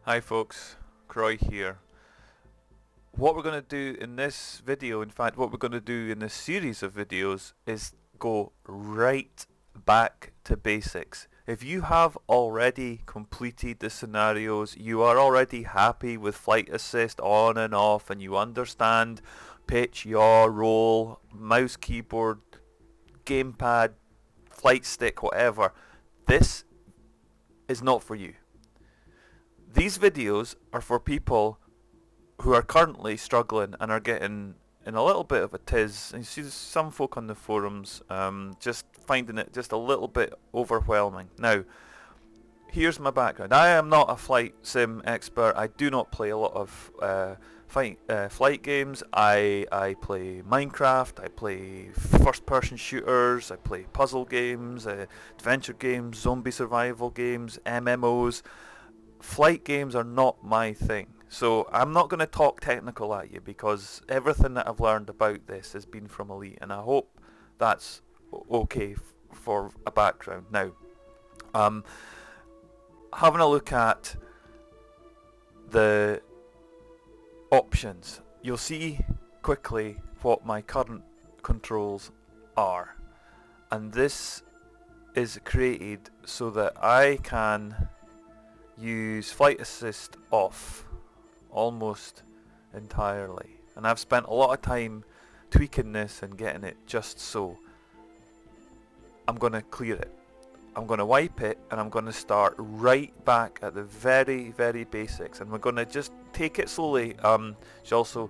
Hi folks, Croy here. What we're going to do in this video, in fact what we're going to do in this series of videos is go right back to basics. If you have already completed the scenarios, you are already happy with flight assist on and off, and you understand pitch, yaw, roll, mouse, keyboard, gamepad, flight stick, whatever, this is not for you. These videos are for people who are currently struggling and are getting in a little bit of a tiz. And you see some folk on the forums just finding it just a little bit overwhelming. Now, here's my background. I am not a flight sim expert. I do not play a lot of flight games. I play Minecraft, I play first-person shooters, I play puzzle games, adventure games, zombie survival games, MMOs. Flight games are not my thing. So I'm not going to talk technical at you because everything that I've learned about this has been from Elite, and I hope that's okay for a background. Now, having a look at the options, you'll see quickly what my current controls are, and this is created so that I can use flight assist off almost entirely, and I've spent a lot of time tweaking this and getting it just so. I'm going to clear it, I'm going to wipe it, and I'm going to start right back at the very basics, and we're going to just take it slowly. Should also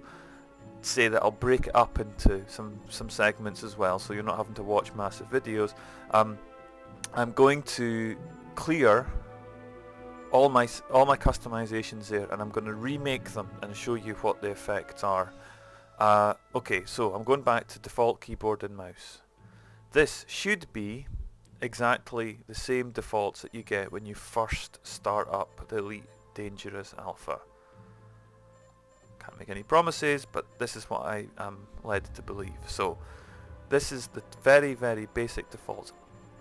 say that I'll break it up into some segments as well, so you're not having to watch massive videos. I'm going to clear all my customizations there, and I'm going to remake them and show you what the effects are. Okay, so I'm going back to default keyboard and mouse. This should be exactly the same defaults that you get when you first start up the Elite Dangerous Alpha. Can't make any promises, but this is what I am led to believe. So this is the very basic defaults,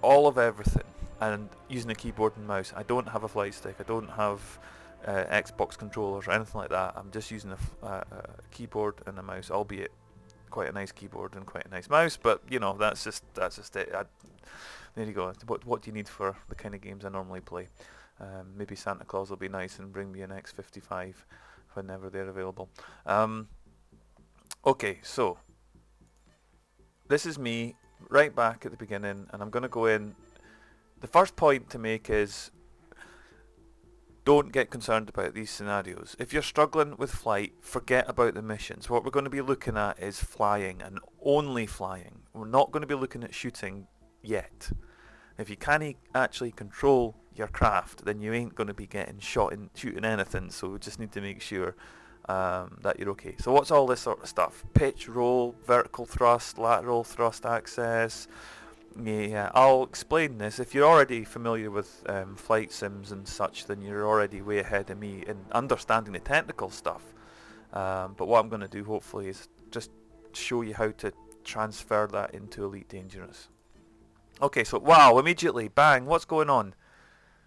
all of everything. And using a keyboard and mouse. I don't have a flight stick, I don't have Xbox controllers or anything like that. I'm just using a keyboard and a mouse, albeit quite a nice keyboard and quite a nice mouse, but you know, that's just it. There you go. What do you need for the kind of games I normally play? Maybe Santa Claus will be nice and bring me an X55 whenever they're available. Okay, so this is me right back at the beginning, and I'm going to go in. The first point to make is don't get concerned about these scenarios. If you're struggling with flight, forget about the missions. What we're going to be looking at is flying, and only flying. We're not going to be looking at shooting yet. If you can't actually control your craft, then you ain't going to be getting shooting anything, so we just need to make sure that you're okay. So what's all this sort of stuff? Pitch, roll, vertical thrust, lateral thrust access. Yeah, I'll explain this. If you're already familiar with flight sims and such, then you're already way ahead of me in understanding the technical stuff. But what I'm going to do, hopefully, is just show you how to transfer that into Elite Dangerous. Okay, so wow, immediately, bang, what's going on?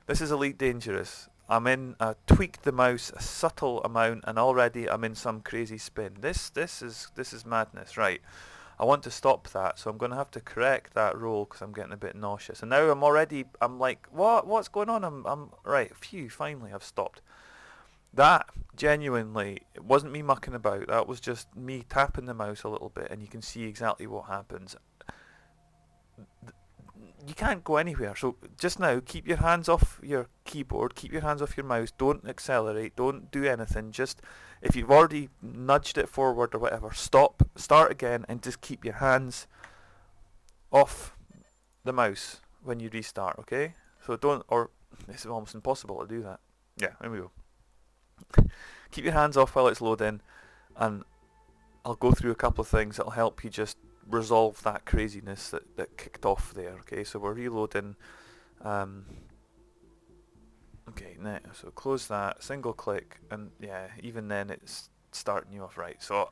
This is Elite Dangerous. I tweaked the mouse a subtle amount, and already I'm in some crazy spin. This is madness, right? I want to stop that, so I'm going to have to correct that roll because I'm getting a bit nauseous. And now I'm like, what's going on? I'm right. Phew, finally I've stopped. That genuinely, it wasn't me mucking about. That was just me tapping the mouse a little bit, and you can see exactly what happens. You can't go anywhere. So just now, keep your hands off your keyboard, keep your hands off your mouse. Don't accelerate. Don't do anything. Just if you've already nudged it forward or whatever, stop, start again, and just keep your hands off the mouse when you restart, okay? So don't, or it's almost impossible to do that. Yeah, there we go. Keep your hands off while it's loading, and I'll go through a couple of things that'll help you just resolve that craziness that kicked off there, okay? So we're reloading. Okay, now, so close that, single click, and yeah, even then it's starting you off right. So,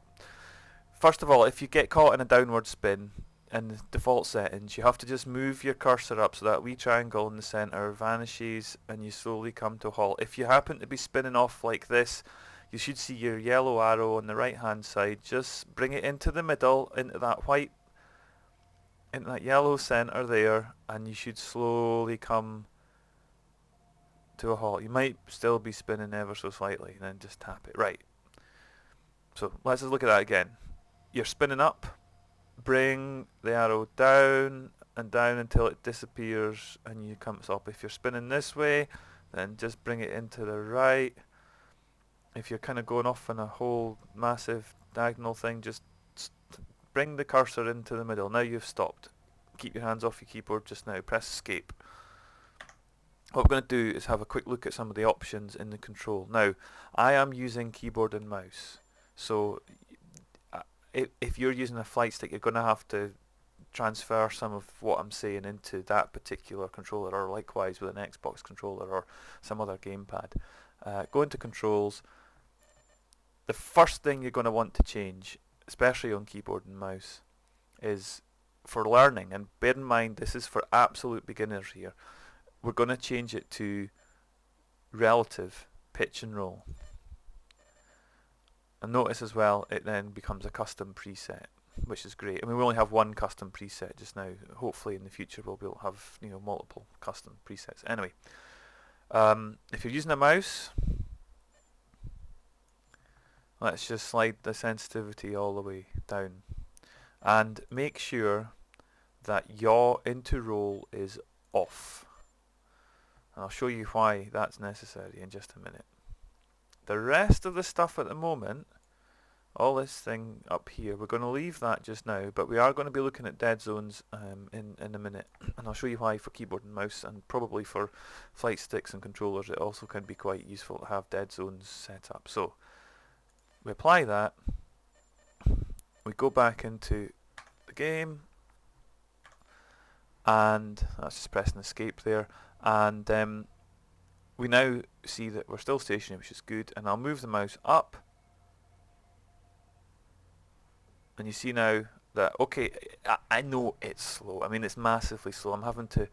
first of all, if you get caught in a downward spin, in the default settings, you have to just move your cursor up so that wee triangle in the centre vanishes and you slowly come to a halt. If you happen to be spinning off like this, you should see your yellow arrow on the right hand side. Just bring it into the middle, into that white, into that yellow centre there, and you should slowly come to a halt. You might still be spinning ever so slightly, and then just tap it. Right. So let's just look at that again. You're spinning up, bring the arrow down and down until it disappears and you come up. If you're spinning this way, then just bring it into the right. If you're kind of going off on a whole massive diagonal thing, just bring the cursor into the middle. Now you've stopped. Keep your hands off your keyboard just now. Press escape. What we're going to do is have a quick look at some of the options in the control. Now, I am using keyboard and mouse, so if you're using a flight stick, you're going to have to transfer some of what I'm saying into that particular controller, or likewise with an Xbox controller or some other gamepad. Go into controls. The first thing you're going to want to change, especially on keyboard and mouse, is for learning, and bear in mind this is for absolute beginners here, we're going to change it to relative pitch and roll. And notice as well, it then becomes a custom preset, which is great. I mean, we only have one custom preset just now. Hopefully in the future we'll be able to have, you know, multiple custom presets. Anyway, if you're using a mouse, let's just slide the sensitivity all the way down. And make sure that yaw into roll is off. I'll show you why that's necessary in just a minute. The rest of the stuff at the moment, all this thing up here, we're going to leave that just now, but we are going to be looking at dead zones in a minute, and I'll show you why for keyboard and mouse, and probably for flight sticks and controllers it also can be quite useful to have dead zones set up. So we apply that, we go back into the game, and that's just pressing escape there, and we now see that we're still stationary, which is good, and I'll move the mouse up, and you see now that, okay, I know it's slow. I mean, it's massively slow. I'm having to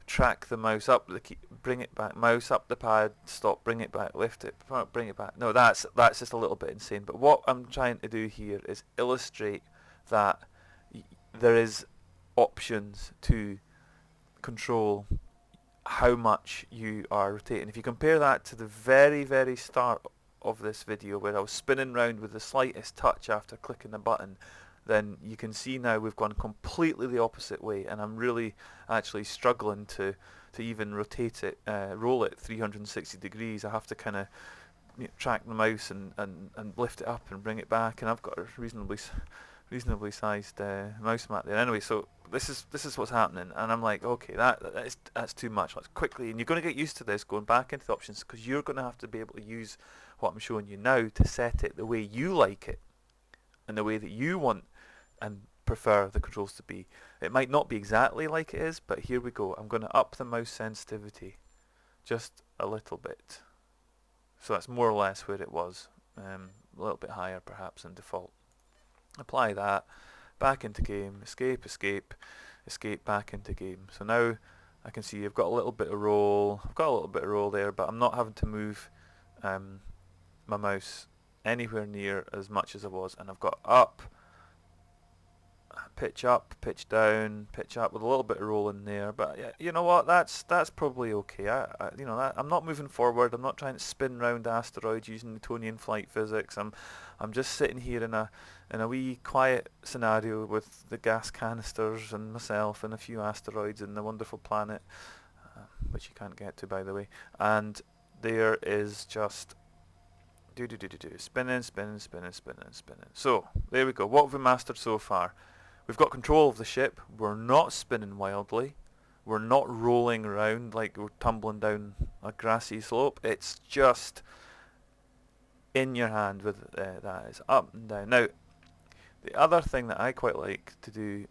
track the mouse up, the key, bring it back, mouse up the pad, stop, bring it back, lift it, bring it back. No, that's just a little bit insane. But what I'm trying to do here is illustrate that there is options to control how much you are rotating. If you compare that to the very, very start of this video where I was spinning round with the slightest touch after clicking the button, then you can see now we've gone completely the opposite way, and I'm really actually struggling to even rotate it, roll it 360 degrees. I have to kind of, you know, track the mouse and lift it up and bring it back, and I've got a reasonably sized mouse mat there. Anyway, so this is what's happening, and I'm like, okay, that's too much. Let's quickly, and you're going to get used to this going back into the options, because you're going to have to be able to use what I'm showing you now to set it the way you like it and the way that you want and prefer the controls to be. It might not be exactly like it is, but here we go. I'm going to up the mouse sensitivity just a little bit, so that's more or less where it was, a little bit higher perhaps than default. Apply that, back into game, escape, escape, escape, back into game. So now I can see I've got a little bit of roll. I've got a little bit of roll there, but I'm not having to move my mouse anywhere near as much as I was. And I've got up, pitch down, pitch up with a little bit of roll in there. But yeah, you know what? That's probably okay. I'm not moving forward. I'm not trying to spin round asteroids using Newtonian flight physics. I'm just sitting here in a wee quiet scenario with the gas canisters and myself and a few asteroids and the wonderful planet, which you can't get to, by the way. And there is just spinning. So there we go. What have we mastered so far? We've got control of the ship. We're not spinning wildly. We're not rolling around like we're tumbling down a grassy slope. It's just in your hand with that is up and down. Now, the other thing that I quite like to do,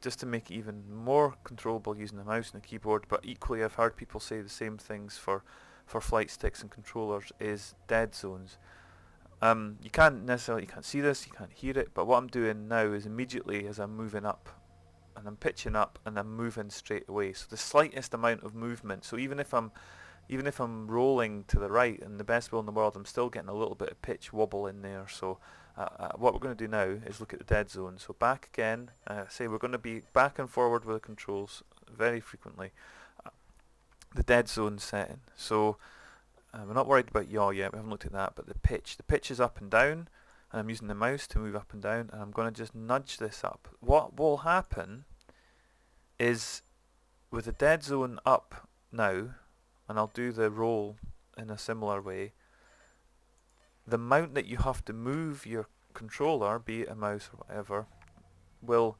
just to make it even more controllable using a mouse and a keyboard, but equally I've heard people say the same things for flight sticks and controllers, is dead zones. You can't see this, you can't hear it, but what I'm doing now is immediately as I'm moving up, and I'm pitching up, and I'm moving straight away. So the slightest amount of movement. So even if I'm rolling to the right in the best will in the world, I'm still getting a little bit of pitch wobble in there. So what we're going to do now is look at the dead zone. So back again. Say we're going to be back and forward with the controls very frequently. The dead zone setting. So we're not worried about yaw yet, we haven't looked at that, but the pitch is up and down, and I'm using the mouse to move up and down, and I'm going to just nudge this up. What will happen is, with the dead zone up now, and I'll do the roll in a similar way, the amount that you have to move your controller, be it a mouse or whatever, will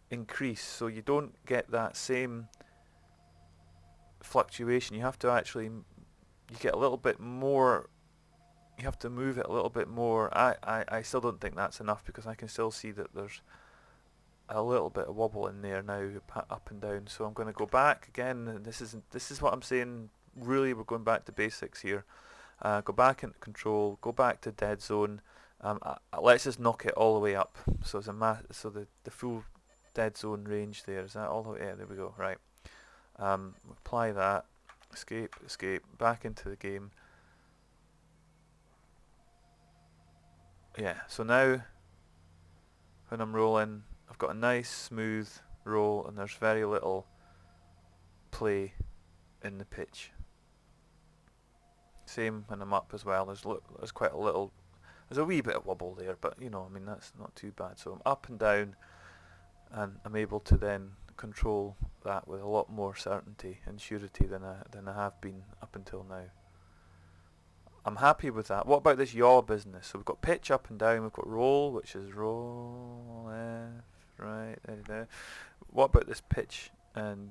increase, so you don't get that same fluctuation. You have to actually you get a little bit more, you have to move it a little bit more. I still don't think that's enough, because I can still see that there's a little bit of wobble in there now, up and down. So I'm going to go back again, and this is what I'm saying, really we're going back to basics here. Go back into control, go back to dead zone. Let's just knock it all the way up. So it's so the full dead zone range there, is that all the way? Yeah, there we go, right. Apply that. Escape, back into the game. Yeah, so now when I'm rolling, I've got a nice smooth roll, and there's very little play in the pitch. Same when I'm up as well, there's quite a little, there's a wee bit of wobble there, but you know, I mean, that's not too bad. So I'm up and down, and I'm able to then control that with a lot more certainty and surety than I have been up until now. I'm happy with that. What about this yaw business? So we've got pitch up and down, we've got roll, which is roll, left, right, there. What about this pitch, and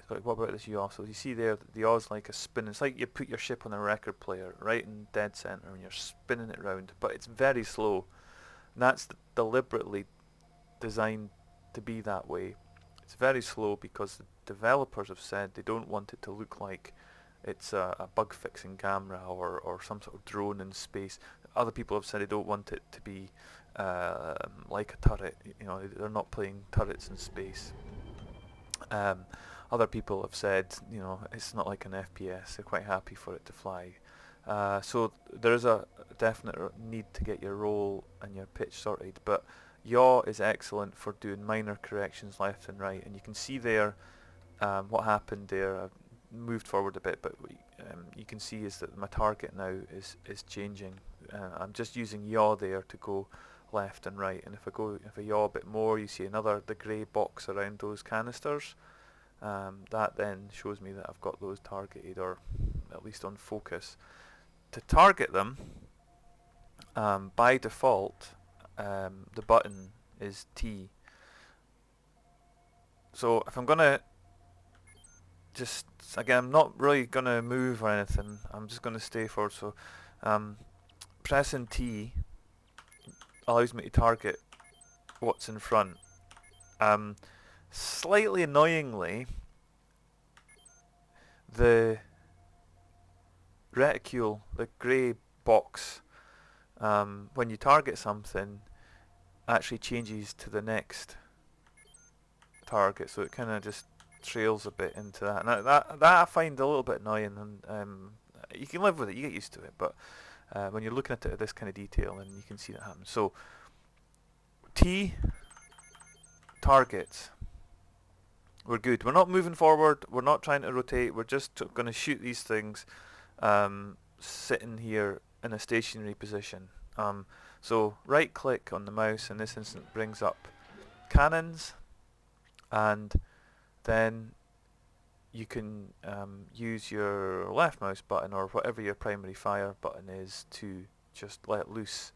what about this yaw? So you see there, the yaw is like a spin. It's like you put your ship on a record player right in dead center, and you're spinning it round, but it's very slow. And that's deliberately designed to be that way. It's very slow because the developers have said they don't want it to look like it's a bug fixing camera or some sort of drone in space. Other people have said they don't want it to be like a turret. You know, they're not playing turrets in space. Other people have said, you know, it's not like an FPS. They're quite happy for it to fly. So there is a definite need to get your roll and your pitch sorted, but yaw is excellent for doing minor corrections left and right, and you can see there what happened there. I've moved forward a bit, but you can see is that my target now is changing. I'm just using yaw there to go left and right, and if I yaw a bit more, you see the grey box around those canisters. That then shows me that I've got those targeted, or at least on focus. To target them, by default, the button is T. So if I'm gonna just, again, I'm not really gonna move or anything, I'm just gonna stay forward. So pressing T allows me to target what's in front. Slightly annoyingly, the reticule, the grey box, when you target something, actually changes to the next target, so it kind of just trails a bit into that. Now that I find a little bit annoying, and you can live with it, you get used to it, but when you're looking at it at this kind of detail, and you can see that happen. So T, targets. We're good. We're not moving forward, we're not trying to rotate, we're just going to shoot these things sitting here in a stationary position. So right click on the mouse in this instance brings up cannons, and then you can use your left mouse button or whatever your primary fire button is to just let loose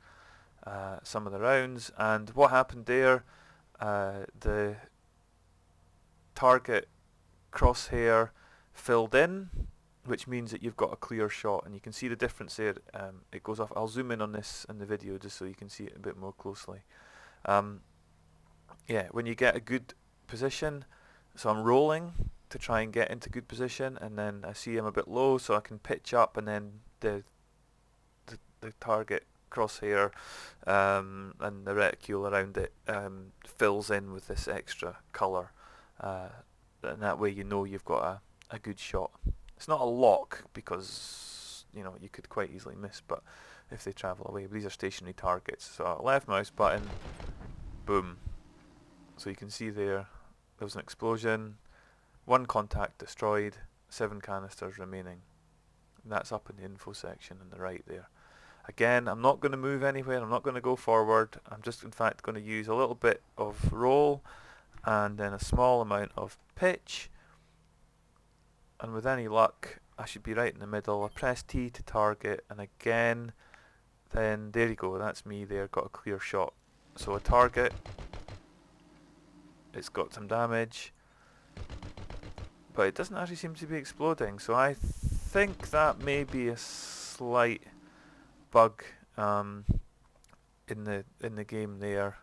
some of the rounds. And what happened there, the target crosshair filled in, which means that you've got a clear shot, and you can see the difference there. It goes off. I'll zoom in on this in the video just so you can see it a bit more closely. Yeah, when you get a good position, so I'm rolling to try and get into good position, and then I see I'm a bit low, so I can pitch up, and then the the target crosshair and the reticule around it fills in with this extra colour, and that way you know you've got a good shot. It's not a lock because you know you could quite easily miss, but if they travel away, but these are stationary targets. So left mouse button, boom. So you can see there was an explosion, 1 contact destroyed, 7 canisters remaining. And that's up in the info section on the right there. Again, I'm not going to move anywhere, I'm not going to go forward, I'm just in fact going to use a little bit of roll and then a small amount of pitch, and with any luck I should be right in the middle. I press T to target, and again, then there you go, that's me there, got a clear shot. So a target, it's got some damage, but it doesn't actually seem to be exploding, so I think that may be a slight bug in the game there.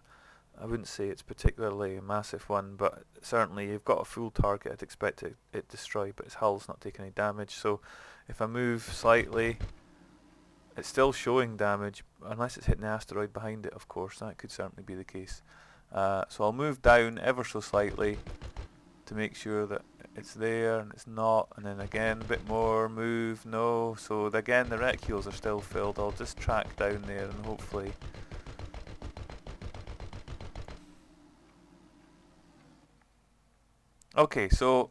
I wouldn't say it's particularly a massive one, but certainly you've got a full target, I'd expect it destroyed, but its hull's not taking any damage. So if I move slightly, it's still showing damage, unless it's hitting the asteroid behind it, of course. That could certainly be the case. So I'll move down ever so slightly to make sure that it's there, and it's not, and then again a bit more, move, no. So again the reticules are still filled. I'll just track down there and hopefully okay, so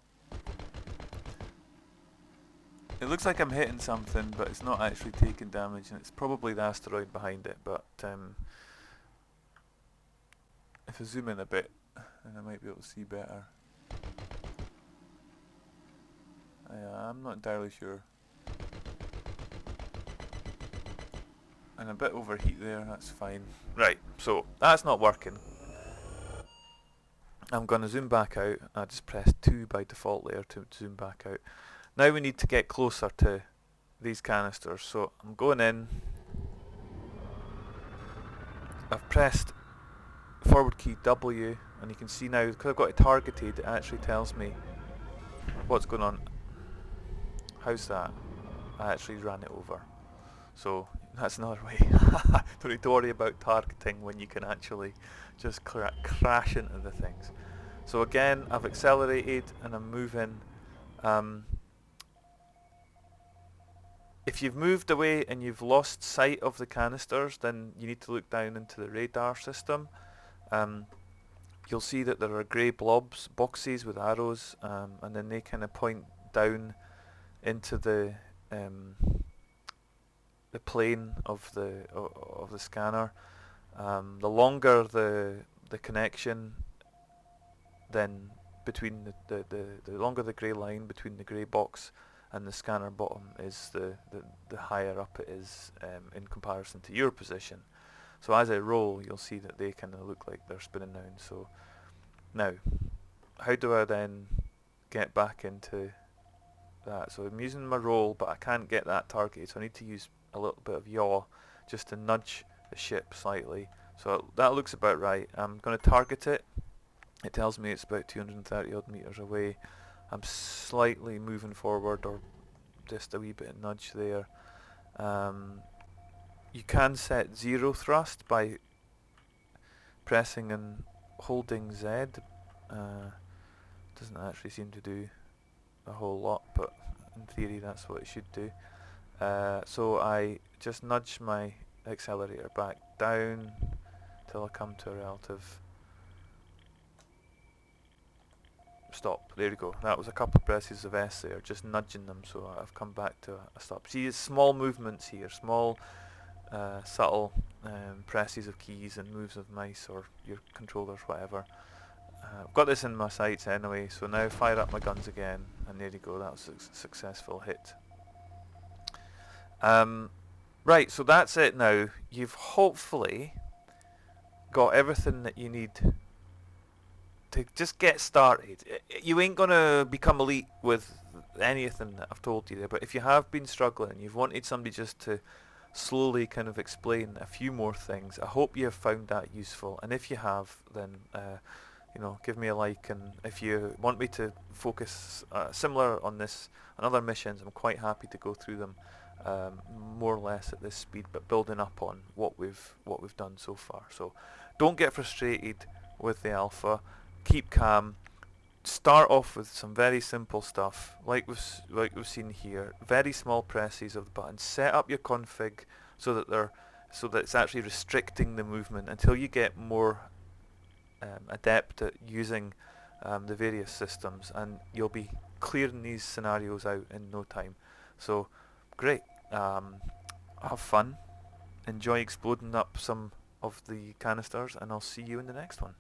it looks like I'm hitting something, but it's not actually taking damage, and it's probably the asteroid behind it. But if I zoom in a bit, then I might be able to see better. I'm not entirely sure. And a bit overheat there, that's fine. Right, so that's not working. I'm going to zoom back out. I just pressed 2 by default there to zoom back out. Now we need to get closer to these canisters, so I'm going in. I've pressed forward key W, and you can see now, because I've got it targeted, it actually tells me what's going on. How's that? I actually ran it over. So that's another way. Don't need to worry about targeting when you can actually just crash into the things. So again, I've accelerated and I'm moving. If you've moved away and you've lost sight of the canisters, then you need to look down into the radar system. You'll see that there are grey boxes with arrows, and then they kind of point down into the plane of the scanner. The longer the connection, then between the longer the grey line between the grey box and the scanner bottom is, the higher up it is in comparison to your position. So as I roll, you'll see that they kind of look like they're spinning round. So now, how do I then get back into that? So I'm using my roll, but I can't get that targeted, so I need to use a little bit of yaw just to nudge the ship slightly. So that looks about right. I'm going to target it. It tells me it's about 230 odd meters away. I'm slightly moving forward, or just a wee bit of nudge there. You can set 0 thrust by pressing and holding Z. Doesn't actually seem to do a whole lot, but in theory that's what it should do. So I just nudge my accelerator back down till I come to a relative stop. There we go. That was a couple of presses of S there, just nudging them, so I've come back to a stop. See, it's small movements here, small subtle presses of keys and moves of mice or your controllers, whatever. I've got this in my sights anyway, so now fire up my guns again, and there you go, that was a successful hit. Right, so that's it now. You've hopefully got everything that you need to just get started. You ain't gonna become elite with anything that I've told you there, but if you have been struggling and you've wanted somebody just to slowly kind of explain a few more things, I hope you have found that useful, and if you have, then give me a like, and if you want me to focus similar on this and other missions, I'm quite happy to go through them. more or less at this speed, but building up on what we've done so far. So don't get frustrated with the alpha. Keep calm. Start off with some very simple stuff, like we've seen here. Very small presses of the button. Set up your config so that it's actually restricting the movement until you get more adept at using the various systems, and you'll be clearing these scenarios out in no time. So great. Have fun. Enjoy exploding up some of the canisters, and I'll see you in the next one.